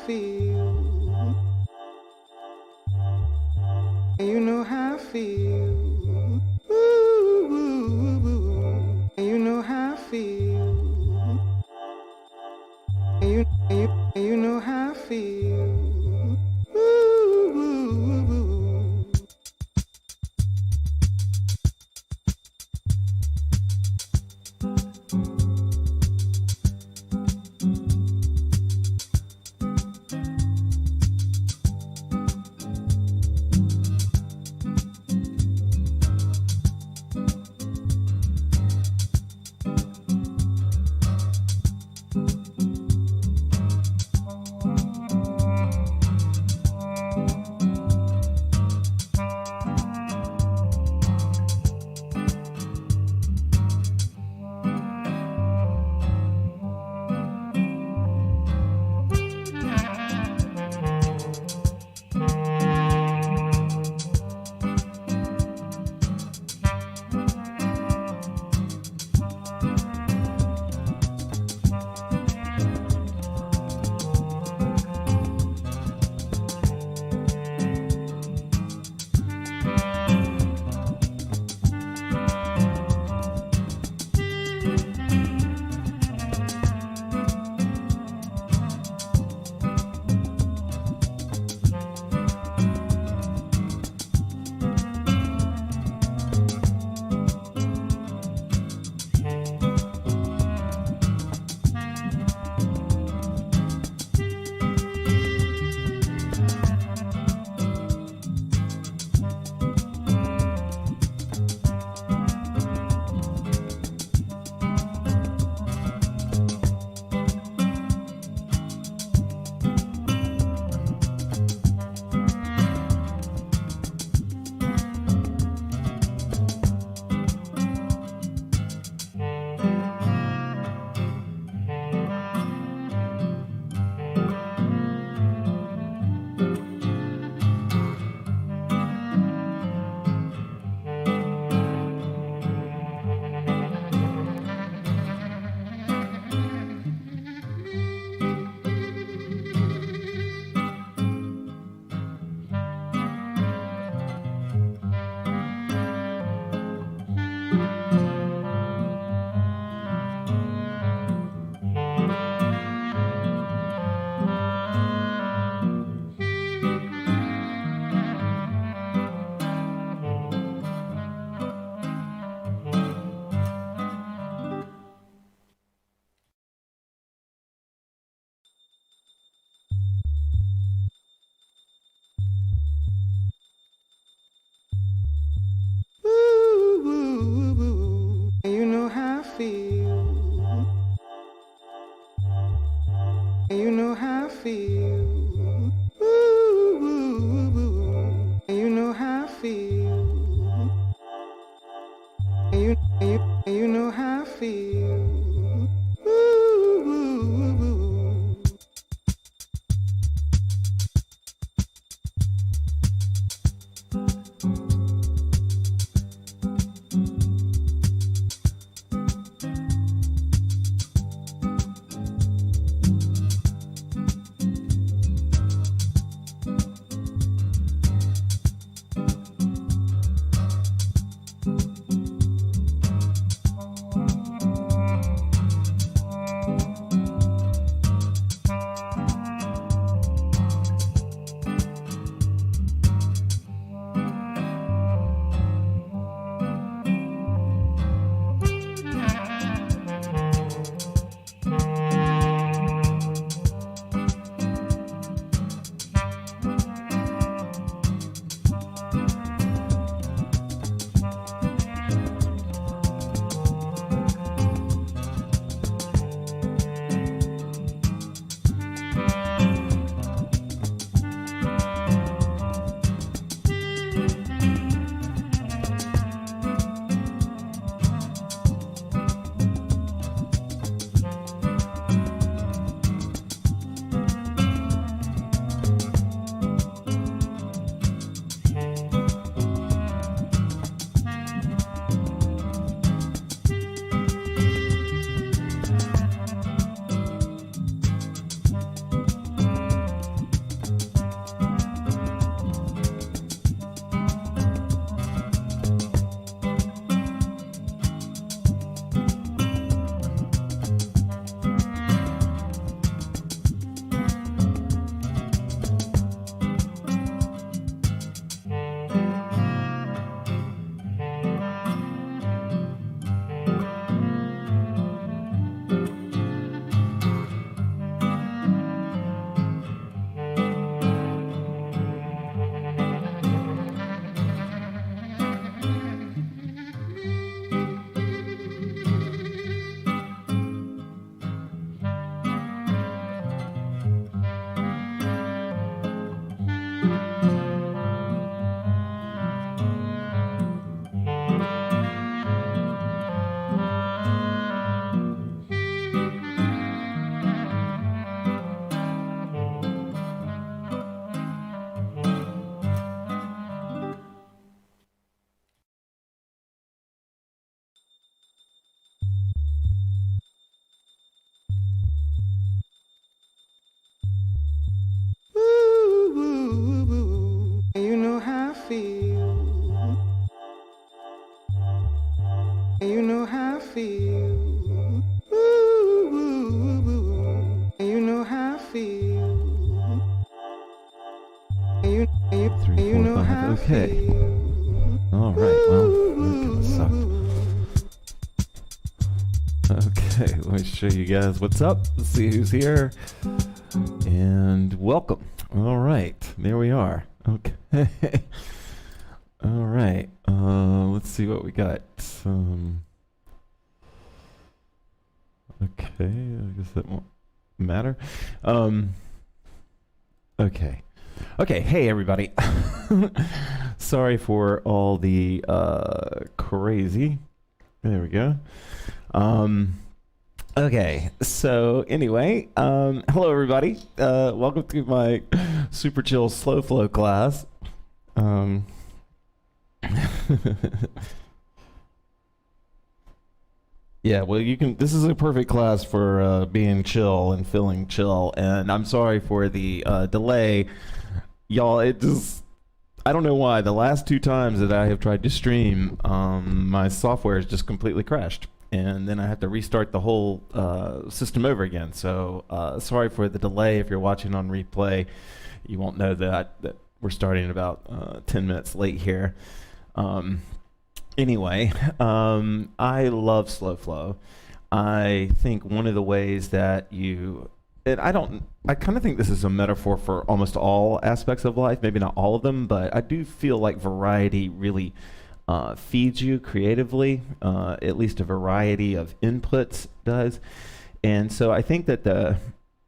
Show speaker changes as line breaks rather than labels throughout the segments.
feel. You know how I feel. Ooh, ooh, ooh. You know how I feel. You know how I feel. Ooh, ooh, ooh. You know how I feel. You know how I feel. Ooh, ooh, ooh. You know how I feel. You know how I feel. Ooh, ooh, ooh.
Okay. All right. Well, that kind of sucked. Okay, let me show you guys what's up. Let's see who's here. And welcome. All right, there we are. Okay. All right. Let's see what we got. Okay, I guess that won't matter. Okay. Okay, hey everybody. Sorry for all the crazy. There we go. Okay, so anyway, hello everybody. Welcome to my super chill slow flow class. Yeah, well, this is a perfect class for being chill and feeling chill. And I'm sorry for the delay. Y'all, I don't know why. The last 2 times that I have tried to stream, my software has just completely crashed. And then I have to restart the whole system over again. So sorry for the delay. If you're watching on replay, you won't know that we're starting about 10 minutes late here. Anyway, I love slow flow. I think one of the ways that I kind of think this is a metaphor for almost all aspects of life, maybe not all of them, but I do feel like variety really feeds you creatively, at least a variety of inputs does. And so I think that the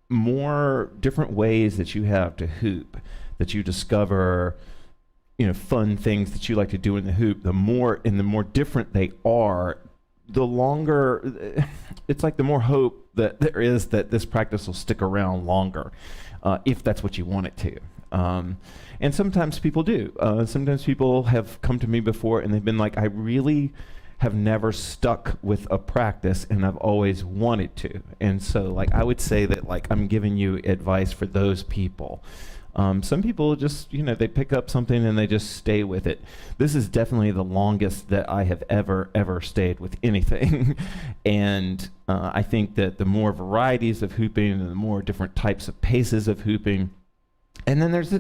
more different ways that you have to hoop, that you discover fun things that you like to do in the hoop, the more different they are, the longer, it's like the more hope that there is that this practice will stick around longer, if that's what you want it to. And sometimes people do. Sometimes people have come to me before and they've been like, I really have never stuck with a practice and I've always wanted to. And so I would say that I'm giving you advice for those people. Some people just, they pick up something and they just stay with it. This is definitely the longest that I have ever stayed with anything. And I think that the more varieties of hooping and the more different types of paces of hooping, and then there's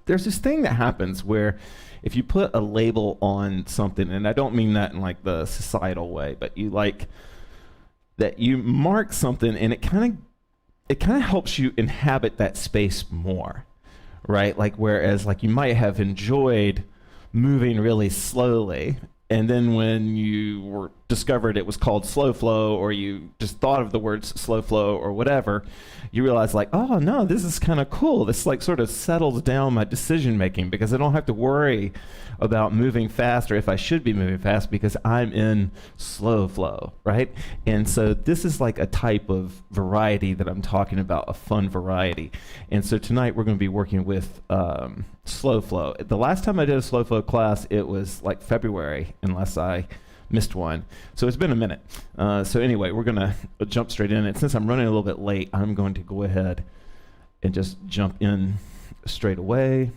this thing that happens where if you put a label on something, and I don't mean that in the societal way, but you that you mark something and it kind of helps you inhabit that space more. Right? Whereas you might have enjoyed moving really slowly, and then when you discovered it was called slow flow, or you just thought of the words slow flow or whatever, you realize oh no, this is kind of cool. This sort of settles down my decision making because I don't have to worry about moving fast or if I should be moving fast because I'm in slow flow, right? And so this is a type of variety that I'm talking about, a fun variety. And so tonight we're going to be working with slow flow. The last time I did a slow flow class, it was February, unless I missed one. So it's been a minute. So anyway, we're going to jump straight in. And since I'm running a little bit late, I'm going to go ahead and just jump in straight away.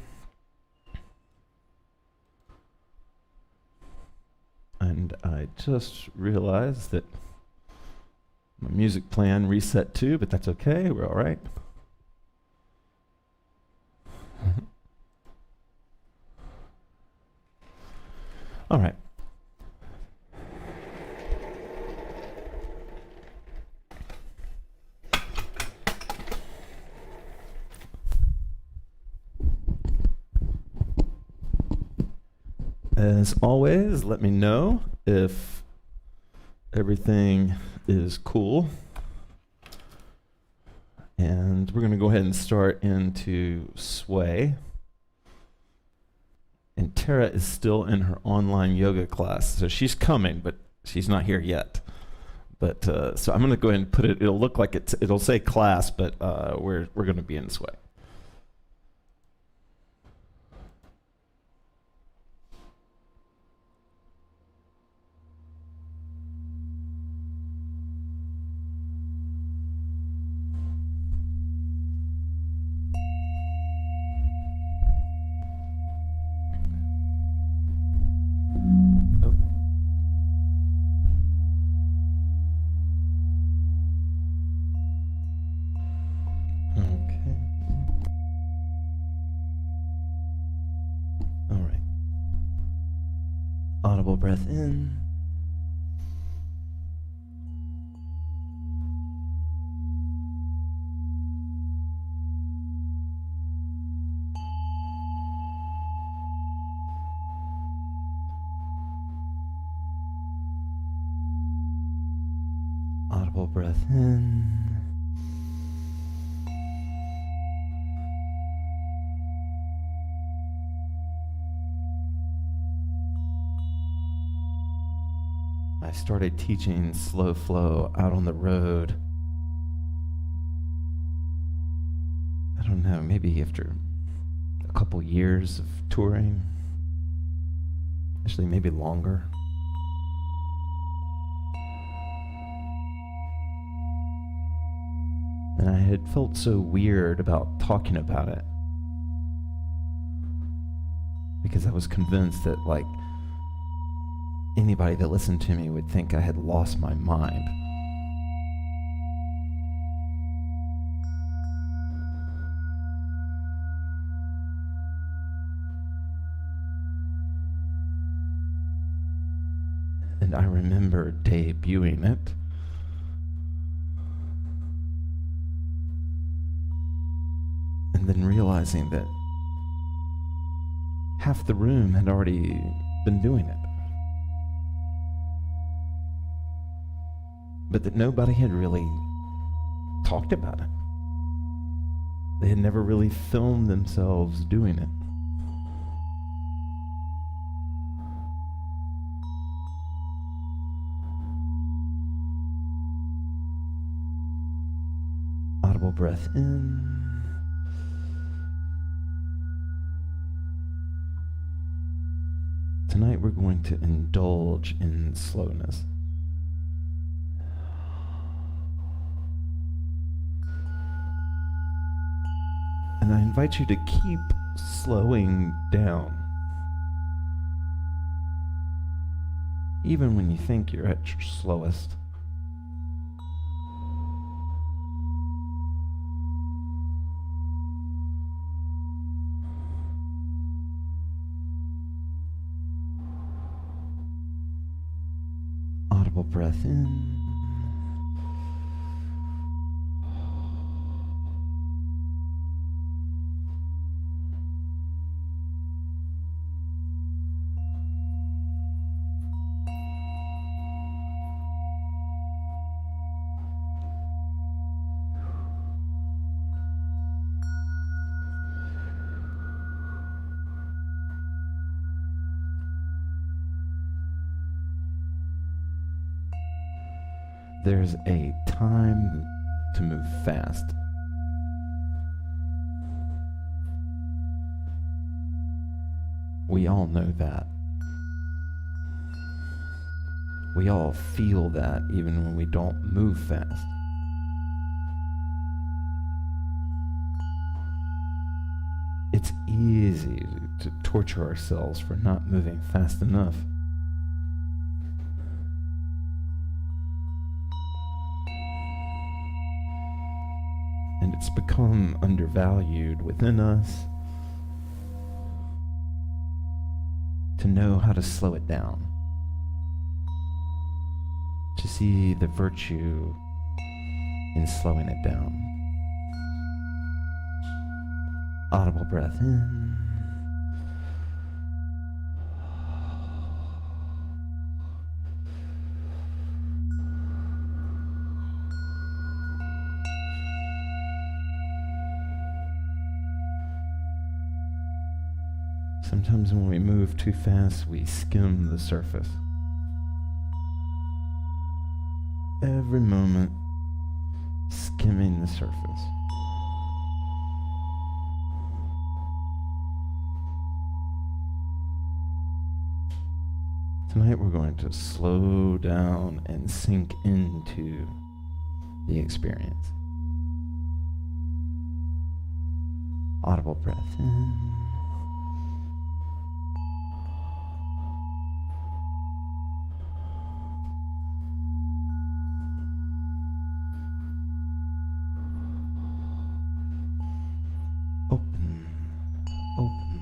And I just realized that my music plan reset too, but that's okay. We're all right. All right. As always, let me know if everything is cool. And we're going to go ahead and start into Sway. And Tara is still in her online yoga class. So she's coming, but she's not here yet. But so I'm going to go ahead and put it, it'll look like it'll say class, but we're going to be in Sway. Okay. Audible breath in. Audible breath in. I started teaching slow flow out on the road. I don't know, maybe after a couple years of touring. Actually, maybe longer. And I had felt so weird about talking about it. Because I was convinced that, like, anybody that listened to me would think I had lost my mind. And I remember debuting it. And then realizing that half the room had already been doing it. But that nobody had really talked about it. They had never really filmed themselves doing it. Audible breath in. Tonight we're going to indulge in slowness. And I invite you to keep slowing down. Even when you think you're at your slowest. Audible breath in. There's a time to move fast. We all know that. We all feel that even when we don't move fast. It's easy to torture ourselves for not moving fast enough. And it's become undervalued within us to know how to slow it down, to see the virtue in slowing it down. Audible breath in. Sometimes when we move too fast, we skim the surface. Every moment, skimming the surface. Tonight we're going to slow down and sink into the experience. Audible breath in. Open, open.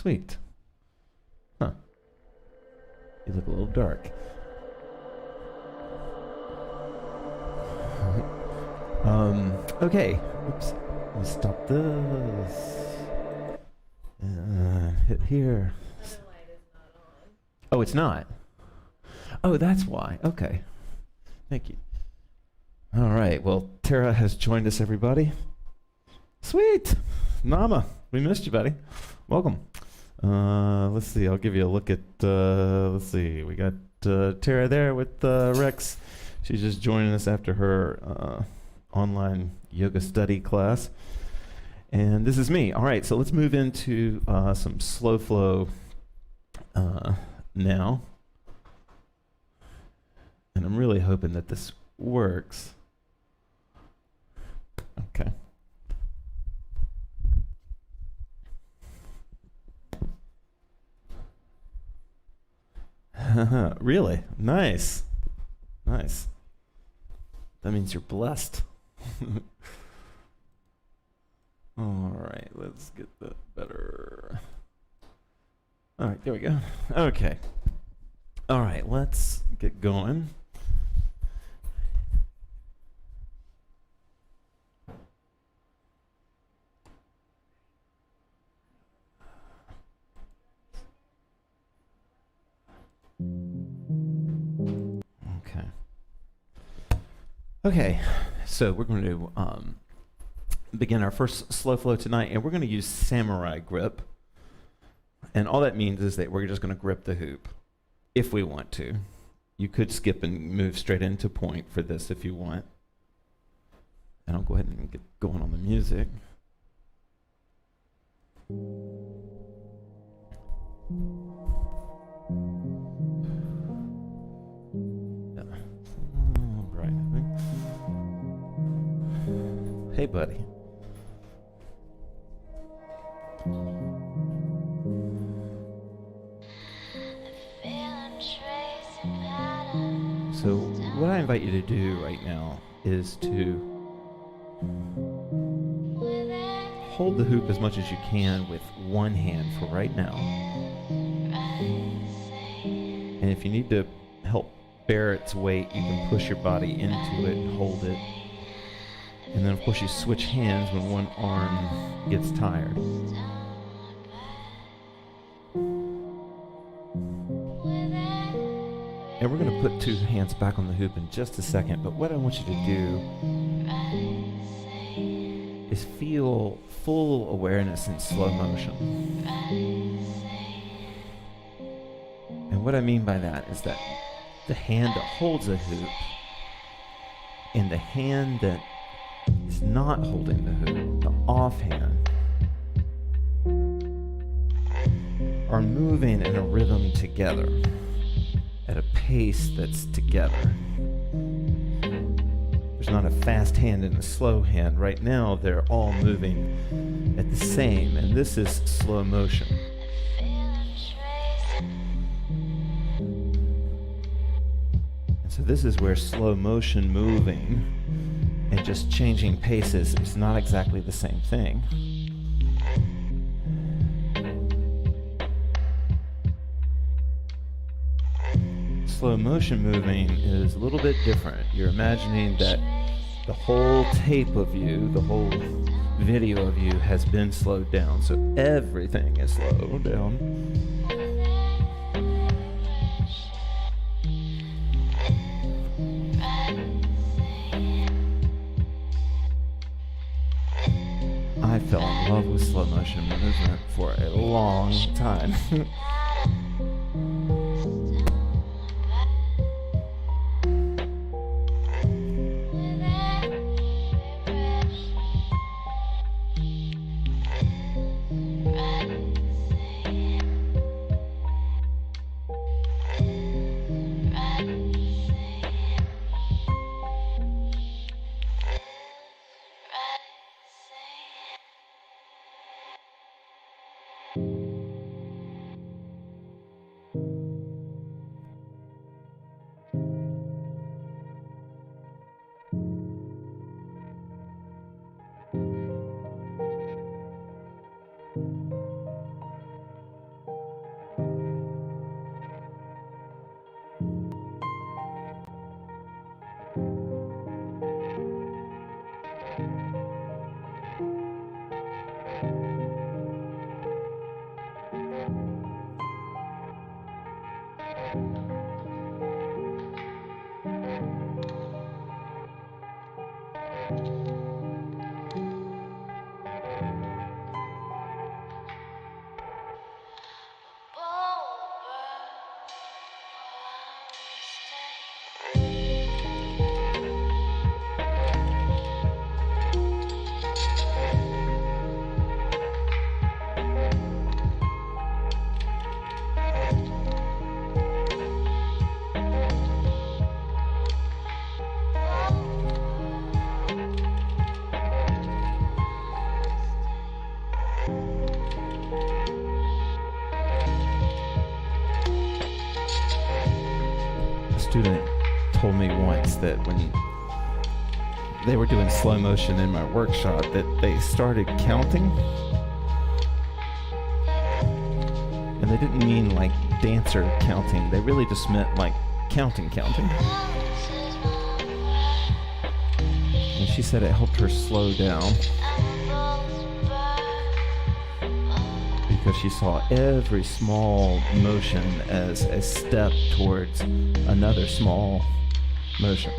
Sweet. Huh. You look a little dark. Okay. Oops. Let's stop this. Hit here. Oh, it's not. Oh, that's why. Okay. Thank you. All right. Well, Tara has joined us, everybody. Sweet. Nama, we missed you, buddy. Welcome. Let's see. I'll give you a look at, let's see. We got Tara there with Rex. She's just joining us after her online yoga study class. And this is me. All right. So let's move into some slow flow now. And I'm really hoping that this works. Okay. Really? Nice. Nice. That means you're blessed. All right, let's get that better. All right, there we go. Okay. All right, let's get going. Okay. Okay, so we're going to begin our first slow flow tonight, and we're going to use samurai grip. And all that means is that we're just going to grip the hoop if we want to. You could skip and move straight into point for this if you want. And I'll go ahead and get going on the music. All right. Hey, buddy. So what I invite you to do right now is to hold the hoop as much as you can with one hand for right now. And if you need to help bear its weight, you can push your body into it and hold it. And then of course you switch hands when one arm gets tired. And we're going to put two hands back on the hoop in just a second, but what I want you to do is feel full awareness in slow motion. And what I mean by that is that the hand that holds the hoop and the hand that is not holding the hoop, the off hand, are moving in a rhythm together at a pace that's together. There's not a fast hand and a slow hand. Right now, they're all moving at the same, and this is slow motion. And so this is where slow motion moving and just changing paces is not exactly the same thing. Slow motion moving is a little bit different. You're imagining that the whole tape of you, the whole video of you has been slowed down. So everything is slowed down. I fell in love with slow motion movement for a long time. student told me once that when they were doing slow motion in my workshop, that they started counting. And they didn't mean like dancer counting. They really just meant like counting. And she said it helped her slow down because she saw every small motion as a step towards another small motion.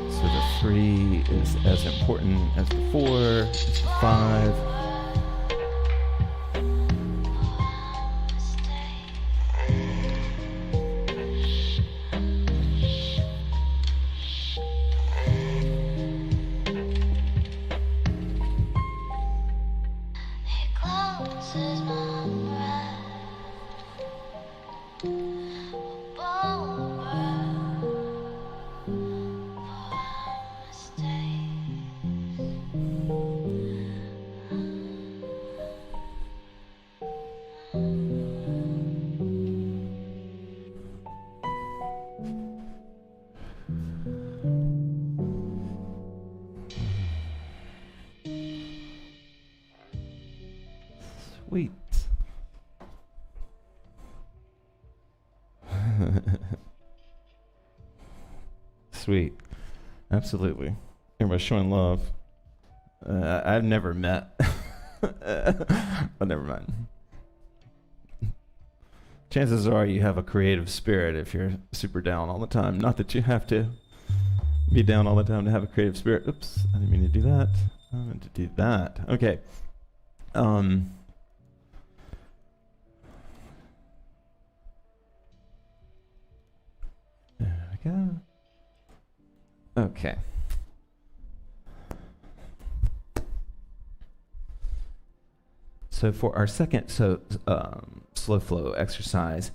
So the 3 is as important as the 4, as the 5. Sweet. Sweet. Absolutely. Everybody's showing love. I've never met. But never mind. Chances are you have a creative spirit if you're super down all the time. Not that you have to be down all the time to have a creative spirit. Oops, I didn't mean to do that. I meant to do that. Okay. There we go. Okay. So for our second slow flow exercise,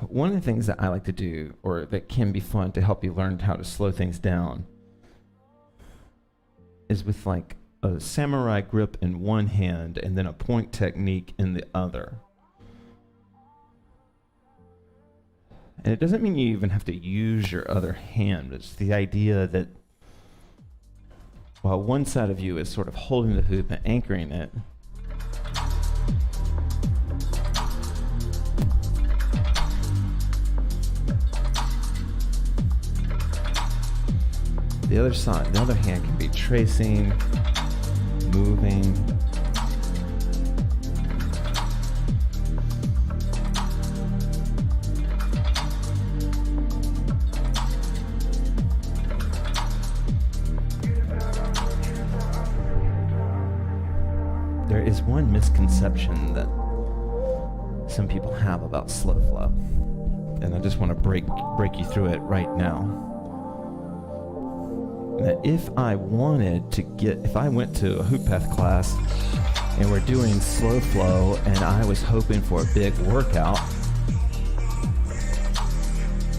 one of the things that I like to do, or that can be fun to help you learn how to slow things down, is with like a samurai grip in one hand and then a point technique in the other. And it doesn't mean you even have to use your other hand. It's the idea that while one side of you is sort of holding the hoop and anchoring it, the other side, the other hand can be tracing, moving. There is one misconception that some people have about slow flow, and I just want to break you through it right now. That if I went to a HoopPath class and we're doing slow flow and I was hoping for a big workout,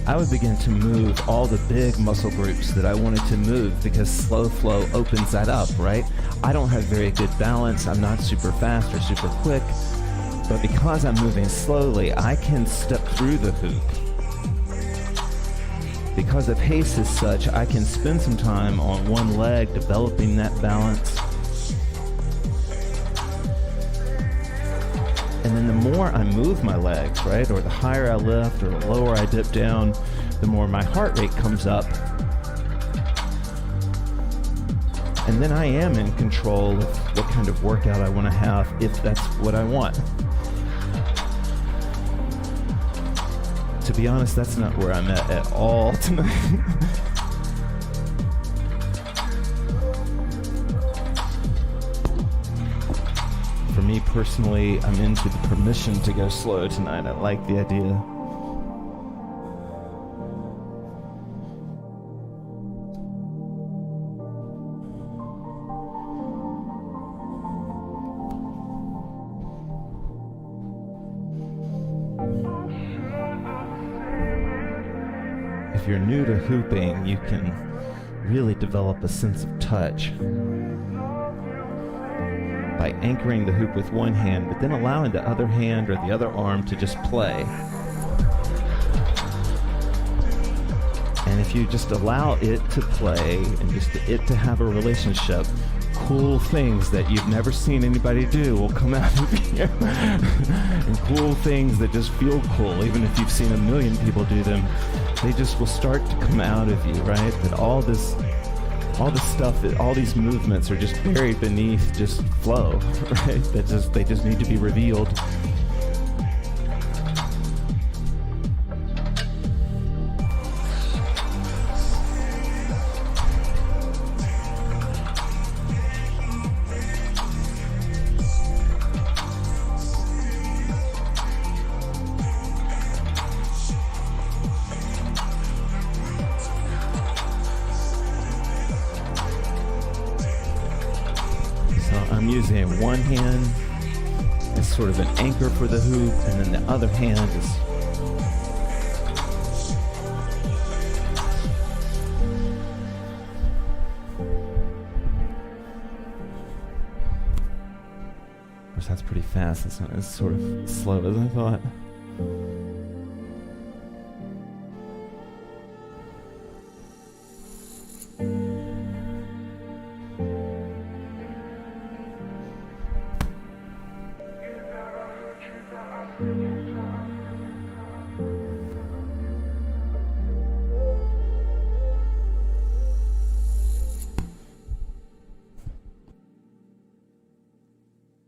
I would begin to move all the big muscle groups that I wanted to move because slow flow opens that up, right? I don't have very good balance. I'm not super fast or super quick, but because I'm moving slowly, I can step through the hoop. Because the pace is such, I can spend some time on one leg developing that balance. And then the more I move my legs, right, or the higher I lift or the lower I dip down, the more my heart rate comes up. And then I am in control of what kind of workout I want to have, if that's what I want. To be honest, that's not where I'm at all tonight. For me personally, I'm into the permission to go slow tonight. I like the idea. If you're new to hooping, you can really develop a sense of touch by anchoring the hoop with one hand, but then allowing the other hand or the other arm to just play. And if you just allow it to play and just it to have a relationship, cool things that you've never seen anybody do will come out of you. And cool things that just feel cool, even if you've seen a million people do them, they just will start to come out of you, right? That all this stuff, all these movements are just buried beneath just flow, right? They just need to be revealed. I'm using one hand as sort of an anchor for the hoop, and then the other hand is of course that's pretty fast. It's not as sort of slow as I thought.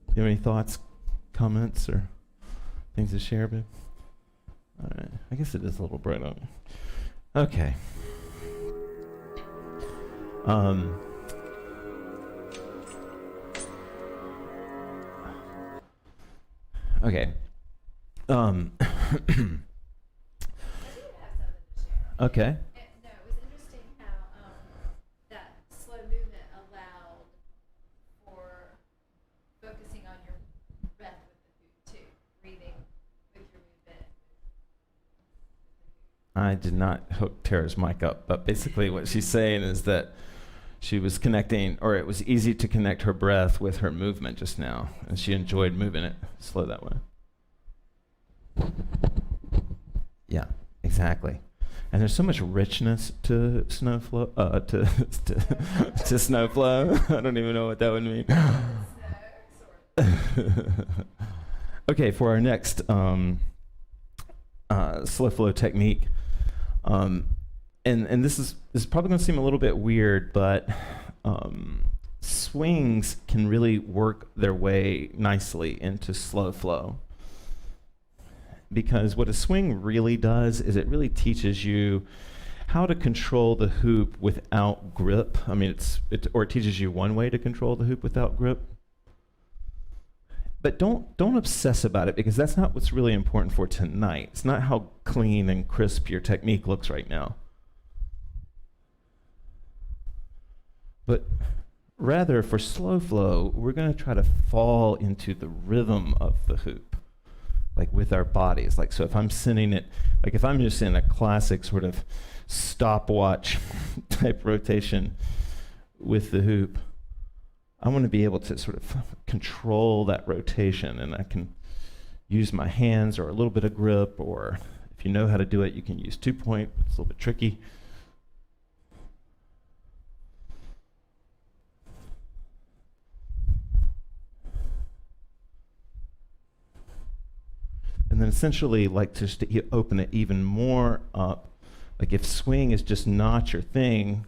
Do you have any thoughts, comments, or things to share, babe? All right. I guess it is a little bright on me. Okay. Okay. Okay.
No, it was interesting how that slow movement allowed for focusing on your breath with the hoop too, breathing with your movement.
I did not hook Tara's mic up, but basically what she's saying is that she was connecting, or it was easy to connect her breath with her movement just now, and she enjoyed moving it slow that way. Yeah, exactly. And there's so much richness to snowflow, to snowflow. I don't even know what that would mean. Okay, for our next slow flow technique, and this is probably going to seem a little bit weird, but swings can really work their way nicely into slow flow. Because what a swing really does is it really teaches you how to control the hoop without grip. I mean, it teaches you one way to control the hoop without grip. But don't obsess about it, because that's not what's really important for tonight. It's not how clean and crisp your technique looks right now. But rather, for slow flow, we're going to try to fall into the rhythm of the hoop, like with our bodies. Like, so if I'm sending it, like if I'm just in a classic sort of stopwatch type rotation with the hoop, I want to be able to sort of control that rotation, and I can use my hands or a little bit of grip, or if you know how to do it, you can use 2-point. It's a little bit tricky. And then essentially, like, just to open it even more up, like if swing is just not your thing,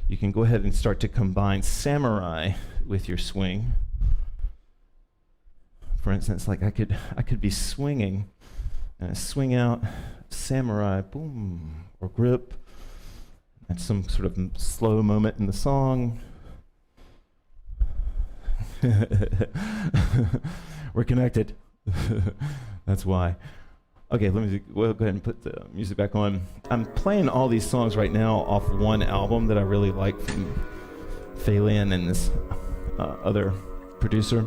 you can go ahead and start to combine samurai with your swing. For instance, like I could be swinging, and I swing out samurai, boom, or grip, at some sort of slow moment in the song. We're connected. That's why. Okay, we'll go ahead and put the music back on. I'm playing all these songs right now off one album that I really like from Phelan and this other producer.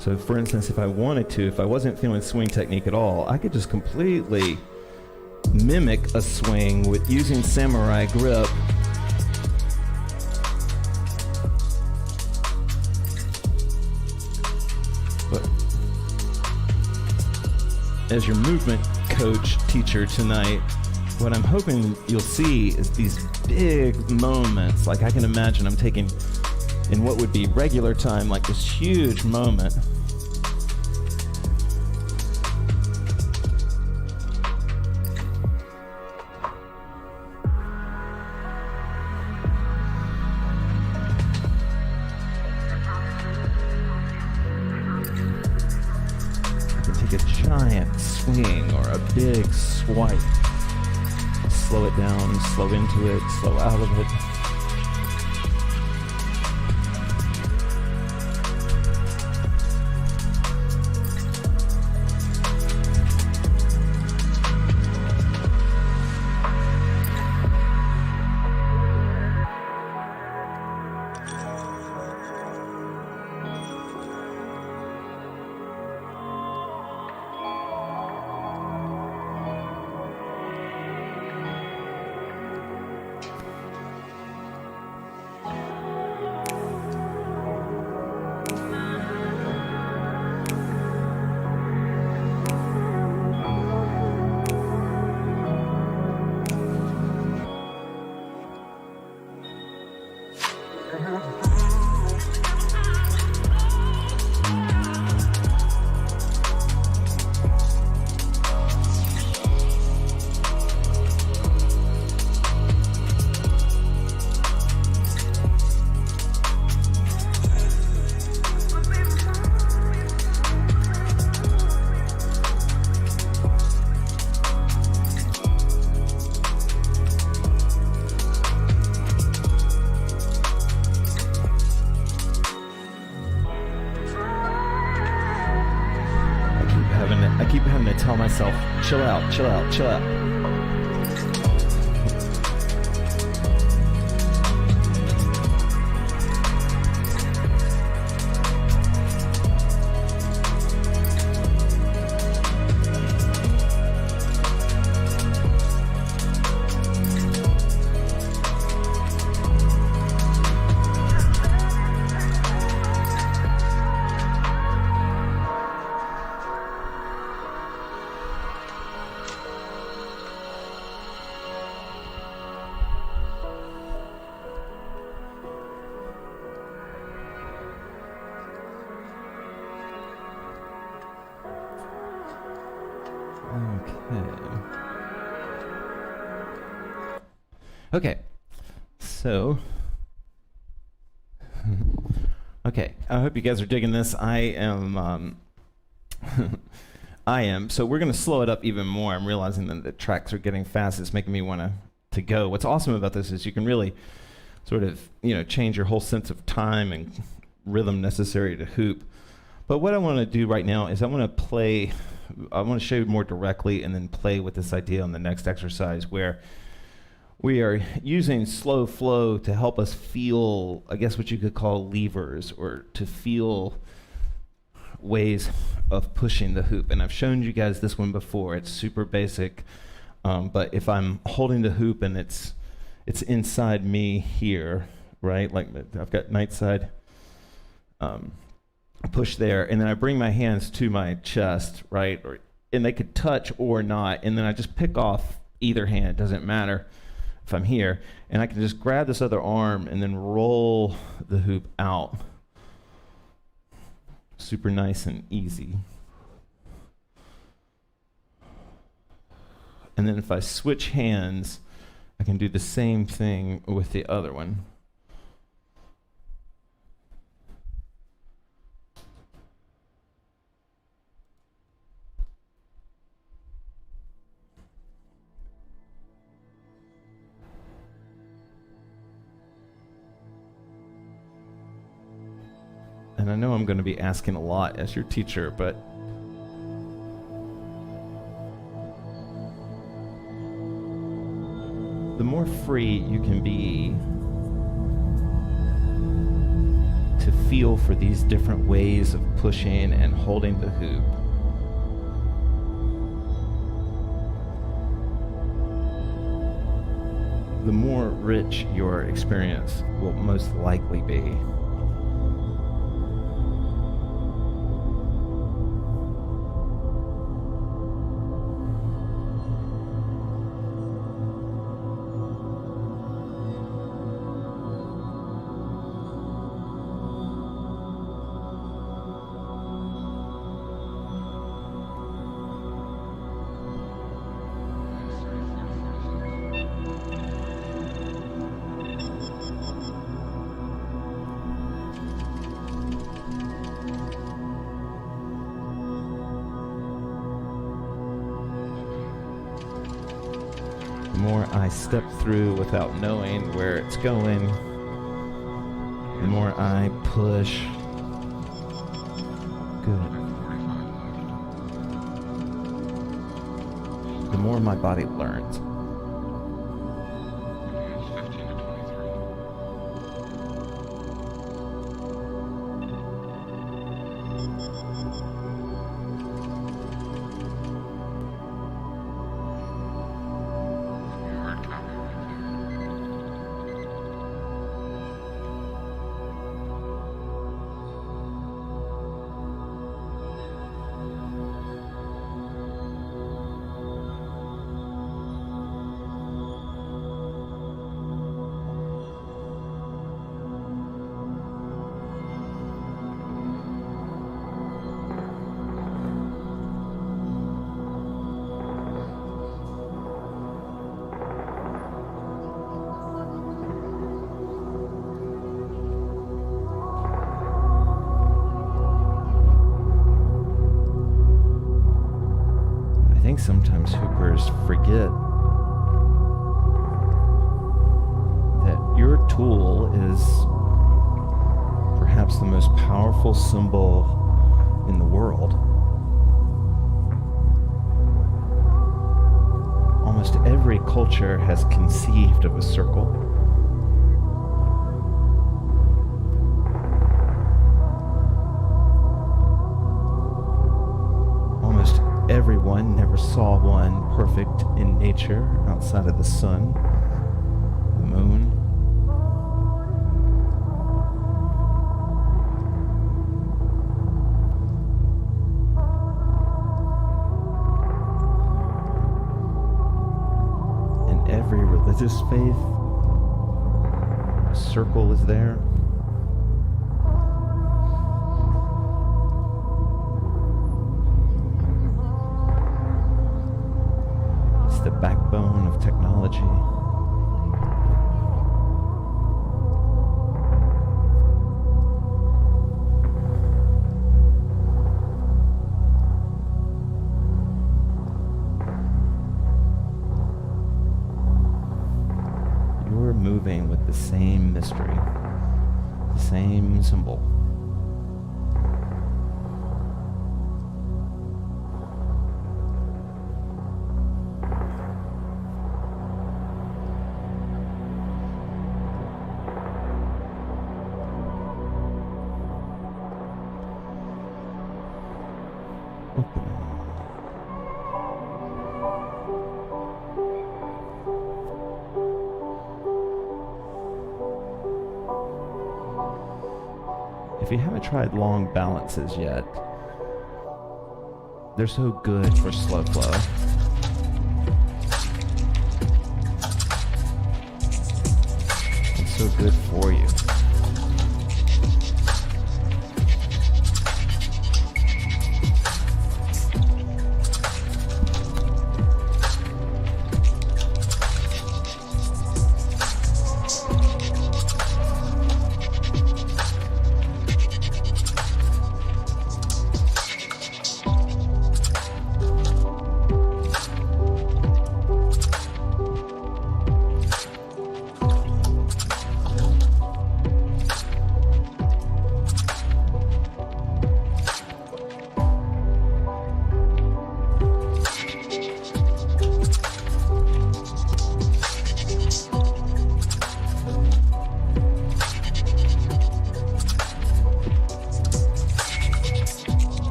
So for instance, if I wanted to, if I wasn't feeling swing technique at all, I could just completely mimic a swing with using samurai grip. But as your movement coach, teacher tonight, what I'm hoping you'll see is these big moments. Like I can imagine I'm taking, in what would be regular time, like this huge moment. I can take a giant swing or a big swipe. Slow it down, slow into it, slow out of it. I keep having to tell myself, chill out, chill out, chill out. Okay, so, okay, I hope you guys are digging this. I am, so we're going to slow it up even more. I'm realizing that the tracks are getting fast. It's making me want to go. What's awesome about this is you can really sort of, change your whole sense of time and rhythm necessary to hoop. But what I want to do right now is I want to show you more directly and then play with this idea on the next exercise where we are using slow flow to help us feel, I guess what you could call levers, or to feel ways of pushing the hoop. And I've shown you guys this one before. It's super basic, but if I'm holding the hoop and it's inside me here, right? Like I've got night side push there, and then I bring my hands to my chest, right? And they could touch or not, and then I just pick off either hand. It doesn't matter if I'm here, and I can just grab this other arm and then roll the hoop out. Super nice and easy. And then if I switch hands, I can do the same thing with the other one. And I know I'm going to be asking a lot as your teacher, but the more free you can be to feel for these different ways of pushing and holding the hoop. The more rich your experience will most likely be. The more I step through without knowing where it's going, the more I push. Good. The more my body learns. I think sometimes hoopers forget that your tool is perhaps the most powerful symbol in the world. Almost every culture has conceived of a circle. Almost everyone never saw one perfect in nature outside of the sun, the moon. In every religious faith, a circle is there. The backbone of technology. You're moving with the same mystery, the same symbol. If you haven't tried long balances yet, they're so good for slow flow. It's so good for you.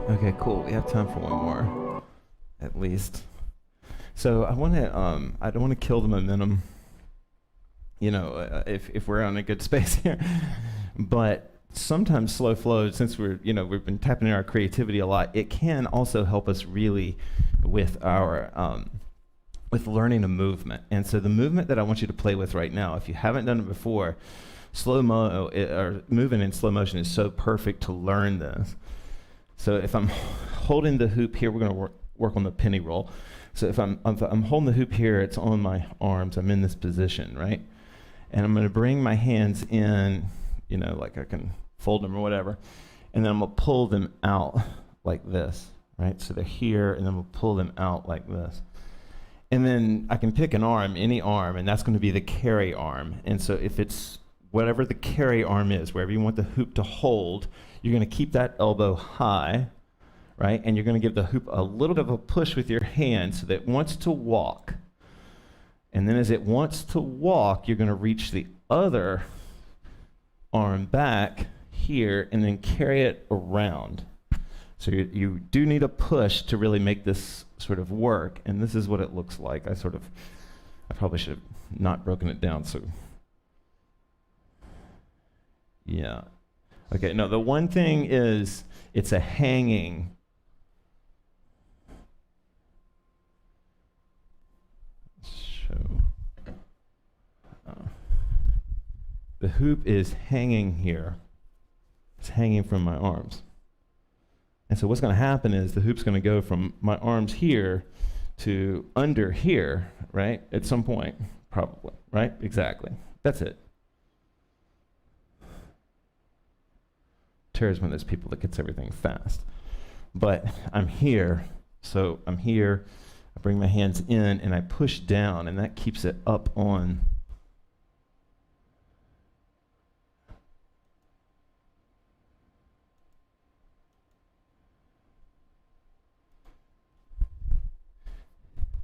Okay, cool. We have time for one more, at least. So I want to, I don't want to kill the momentum, if we're on a good space here. But sometimes slow flow, since we've been tapping into our creativity a lot, it can also help us really with our, with learning a movement. And so the movement that I want you to play with right now, if you haven't done it before, or moving in slow motion is so perfect to learn this. So if I'm holding the hoop here, we're going to work on the penny roll. So if I'm holding the hoop here, it's on my arms. I'm in this position, right? And I'm going to bring my hands in, like I can fold them or whatever, and then I'm going to pull them out like this, right? So they're here, and then we'll pull them out like this. And then I can pick an arm, any arm, and that's going to be the carry arm. And so if it's whatever the carry arm is, wherever you want the hoop to hold, you're going to keep that elbow high, right? And you're going to give the hoop a little bit of a push with your hand so that it wants to walk. And then as it wants to walk, you're going to reach the other arm back here and then carry it around. So you do need a push to really make this sort of work. And this is what it looks like. I probably should have not broken it down. So, yeah. Okay, no, the one thing is it's a hanging. The hoop is hanging here. It's hanging from my arms. And so what's going to happen is the hoop's going to go from my arms here to under here, right? At some point, probably, right? Exactly. That's it. Tara's one of those people that gets everything fast. But I'm here, so I'm here. I bring my hands in and I push down, and that keeps it up on.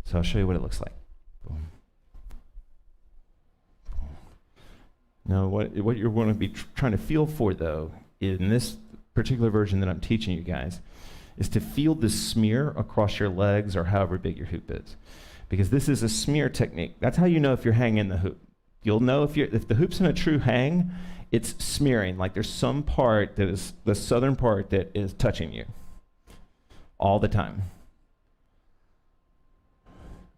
So I'll show you what it looks like. Boom. Boom. Now, what you're going to be trying to feel for, though, in this particular version that I'm teaching you guys, is to feel the smear across your legs or however big your hoop is. Because this is a smear technique. That's how you know if you're hanging the hoop. You'll know if the hoop's in a true hang, it's smearing. Like there's some part that is the southern part that is touching you all the time.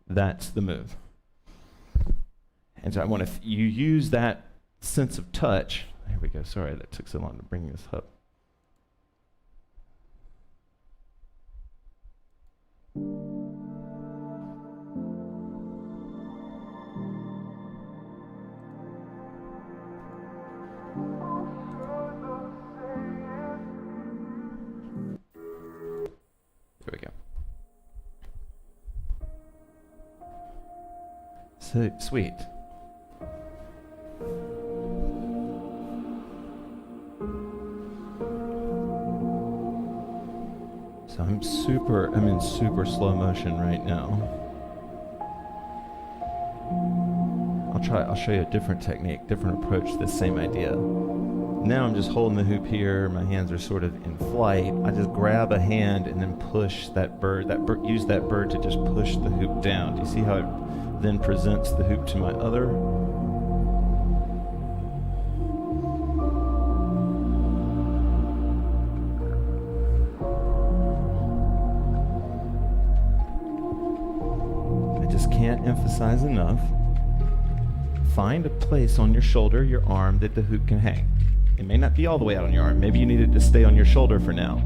That's the move. And so I want you use that sense of touch. Here we go. Sorry that took so long to bring this up. There we go. So sweet. So I'm in super slow motion right now. I'll show you a different technique, different approach to the same idea. Now I'm just holding the hoop here, my hands are sort of in flight. I just grab a hand and then push that bird, use that bird to just push the hoop down. Do you see how it then presents the hoop to my other? I just can't emphasize enough. Find a place on your shoulder, your arm, that the hoop can hang. It may not be all the way out on your arm. Maybe you need it to stay on your shoulder for now.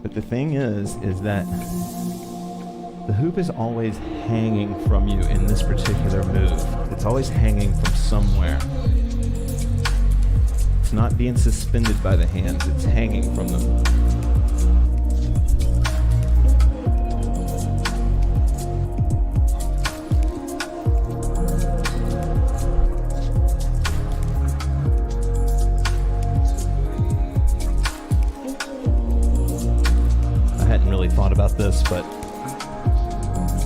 But the thing is that the hoop is always hanging from you in this particular move. It's always hanging from somewhere. It's not being suspended by the hands. It's hanging from them. Thought about this, but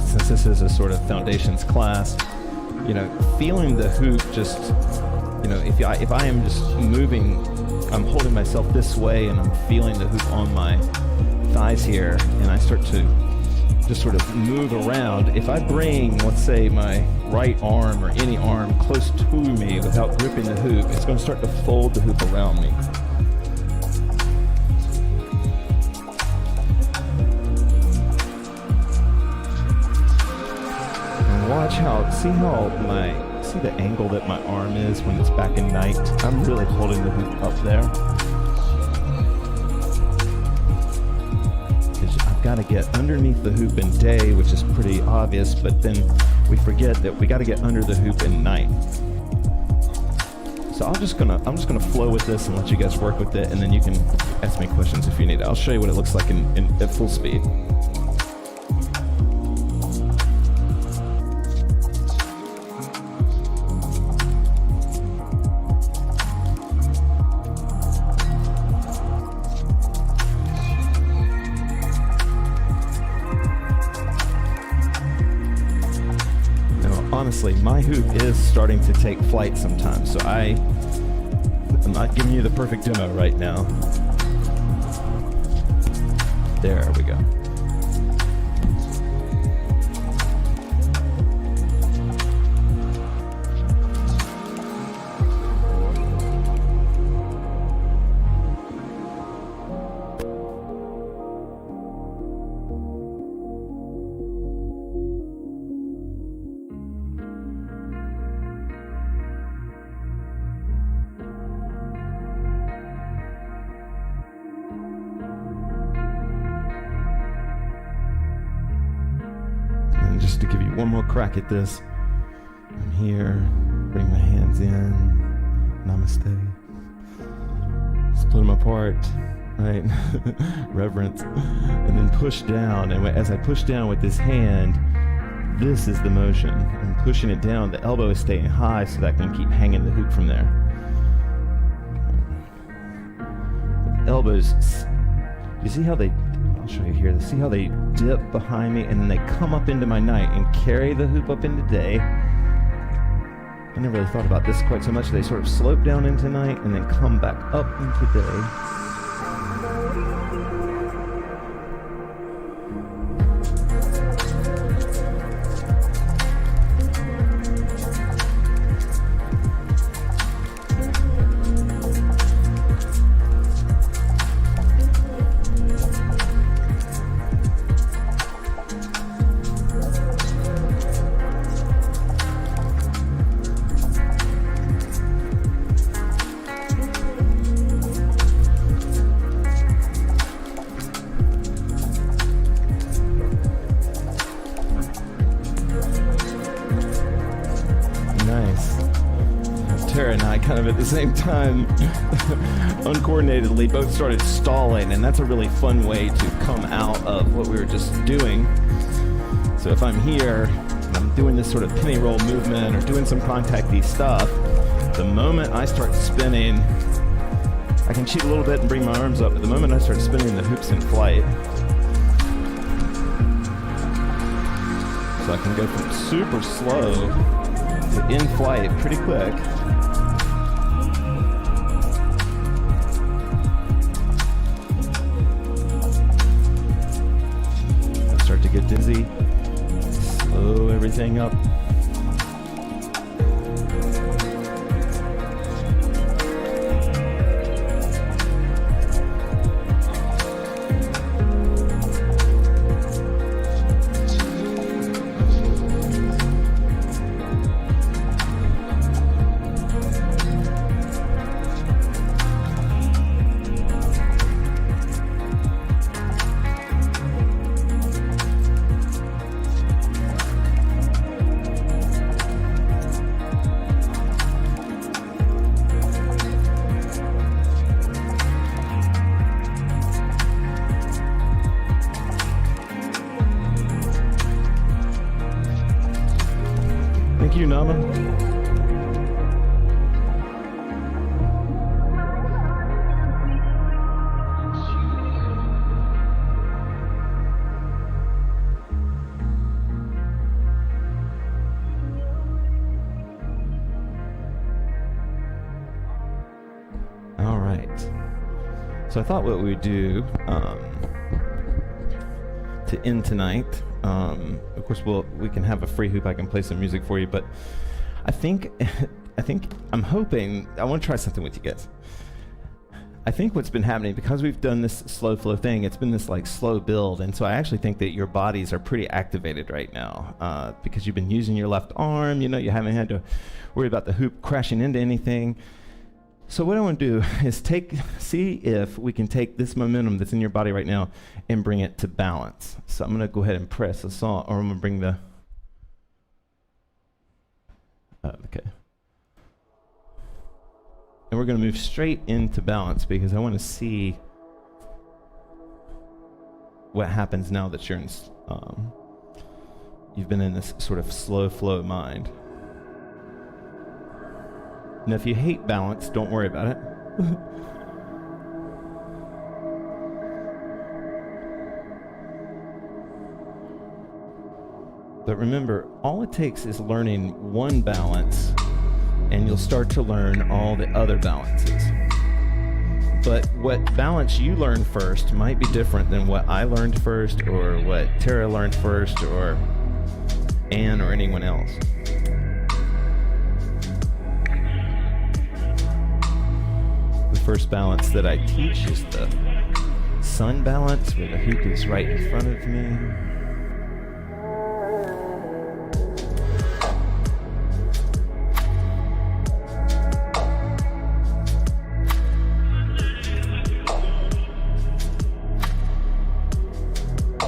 since this is a sort of foundations class, feeling the hoop just, if I am just moving, I'm holding myself this way and I'm feeling the hoop on my thighs thighs here, and I start to just sort of move around, if I bring, let's say, my right arm or any arm close to me without gripping the hoop, it's going to start to fold the hoop around me. And watch how, see the angle that my arm is when it's back in night? I'm really holding the hoop up there. I've got to get underneath the hoop in day, which is pretty obvious, but then we forget that we got to get under the hoop in night. So I'm just gonna flow with this and let you guys work with it, and then you can ask me questions if you need. I'll show you what it looks like at full speed. Honestly, my hoop is starting to take flight sometimes, so I'm not giving you the perfect demo right now. There we go. Just to give you one more crack at this, I'm here, bring my hands in, namaste, split them apart, right, reverence, and then push down, and as I push down with this hand, this is the motion. I'm pushing it down, the elbow is staying high so that I can keep hanging the hoop from there. The elbows, you see how they, I'll show you here. See how they dip behind me and then they come up into my night and carry the hoop up into day. I never really thought about this quite so much. They sort of slope down into night and then come back up into day. Tara and I kind of at the same time, uncoordinatedly, both started stalling, and that's a really fun way to come out of what we were just doing. So if I'm here, and I'm doing this sort of penny roll movement or doing some contact-y stuff, the moment I start spinning, I can cheat a little bit and bring my arms up, but the moment I start spinning, the hoop's in flight. So I can go from super slow to in flight pretty quick. I start to get dizzy, slow everything up. Thank you, Nama. All right. So I thought what we'd do, to end tonight. Of course, we can have a free hoop. I can play some music for you, but I think I'm hoping I want to try something with you guys. I think what's been happening, because we've done this slow flow thing, it's been this like slow build, and so I actually think that your bodies are pretty activated right now because you've been using your left arm. You know, you haven't had to worry about the hoop crashing into anything. So what I want to do is see if we can take this momentum that's in your body right now and bring it to balance. So I'm going to go ahead and press a song, or I'm going to bring the... okay. And we're going to move straight into balance because I want to see what happens now that you're in, you've been in this sort of slow flow mind. Now, if you hate balance, don't worry about it. But remember, all it takes is learning one balance, and you'll start to learn all the other balances. But what balance you learn first might be different than what I learned first, or what Tara learned first, or Anne, or anyone else. The first balance that I teach is the sun balance, where the hoop is right in front of me.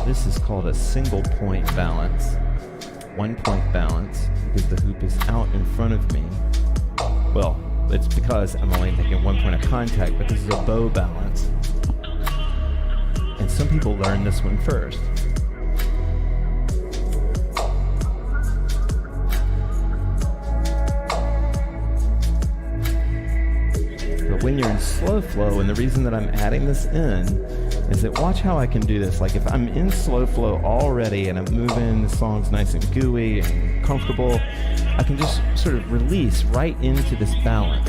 This is called a single point balance, 1 point balance, because the hoop is out in front of me. Well, it's because I'm only making 1 point of contact, but this is a bow balance. And some people learn this one first. But when you're in slow flow, and the reason that I'm adding this in is that watch how I can do this. Like if I'm in slow flow already and I'm moving, the song's nice and gooey and comfortable, I can just sort of release right into this balance.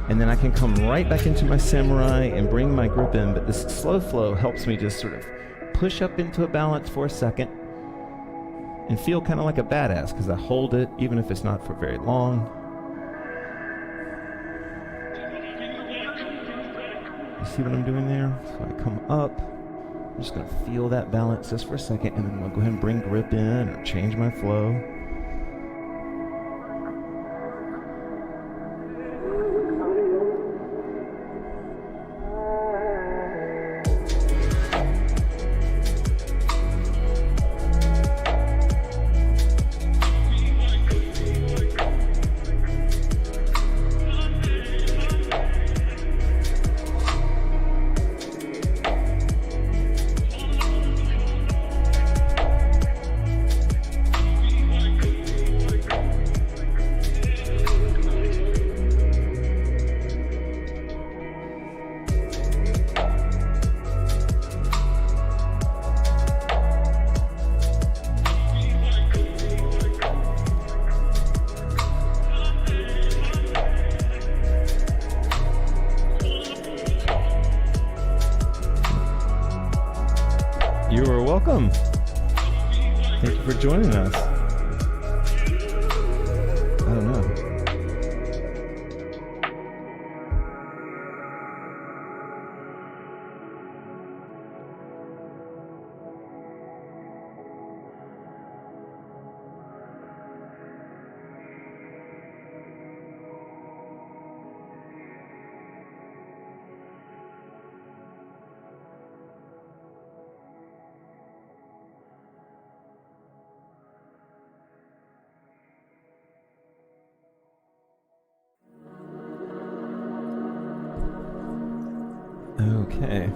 And then I can come right back into my samurai and bring my grip in, but this slow flow helps me just sort of push up into a balance for a second and feel kind of like a badass because I hold it even if it's not for very long. You see what I'm doing there? So I come up, I'm just going to feel that balance just for a second, and then I'll go ahead and bring grip in or change my flow. You are welcome. Thank you for joining us. I don't know. Okay.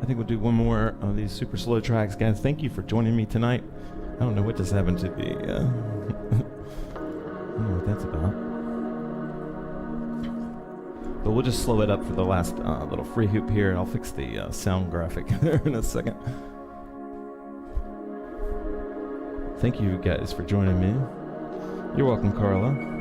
I think we'll do one more of these super slow tracks. Guys, thank you for joining me tonight. I don't know what just happened to the... I don't know what that's about. But we'll just slow it up for the last little free hoop here, and I'll fix the sound graphic there in a second. Thank you guys for joining me. You're welcome, Carla.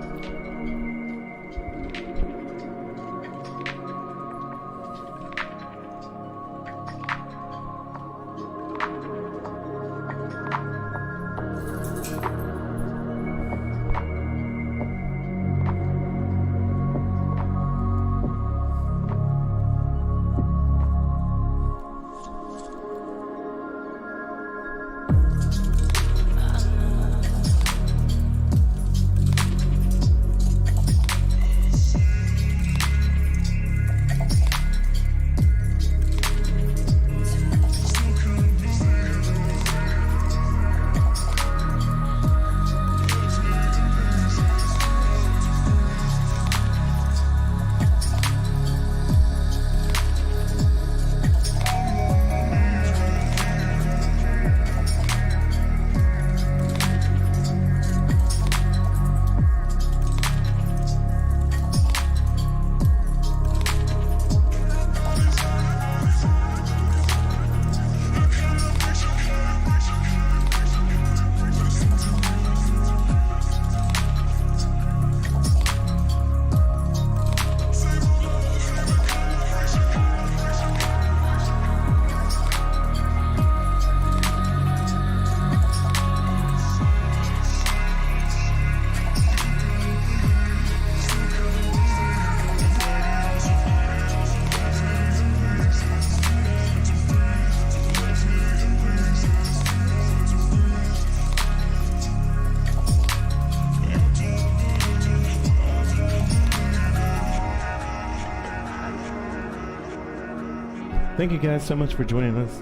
Thank you guys so much for joining us.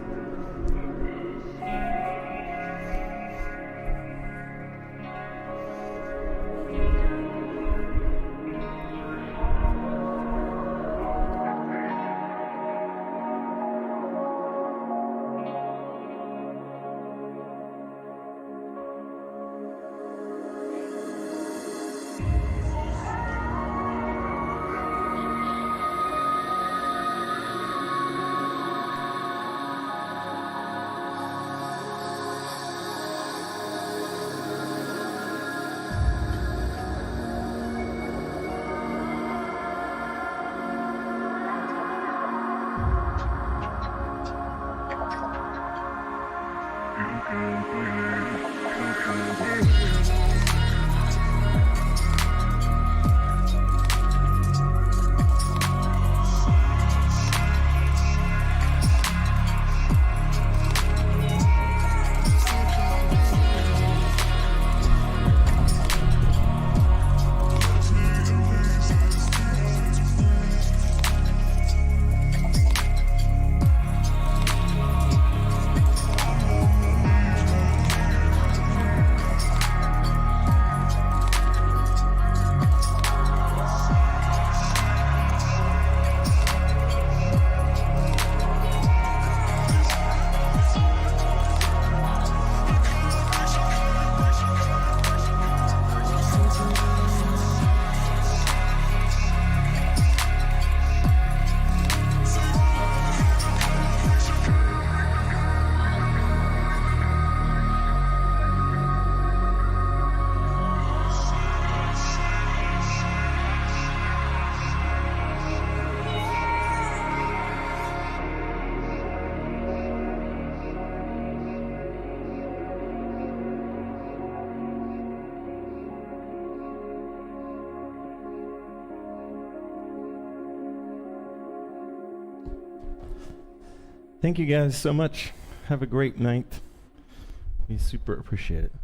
Thank you guys so much. Have a great night. We super appreciate it.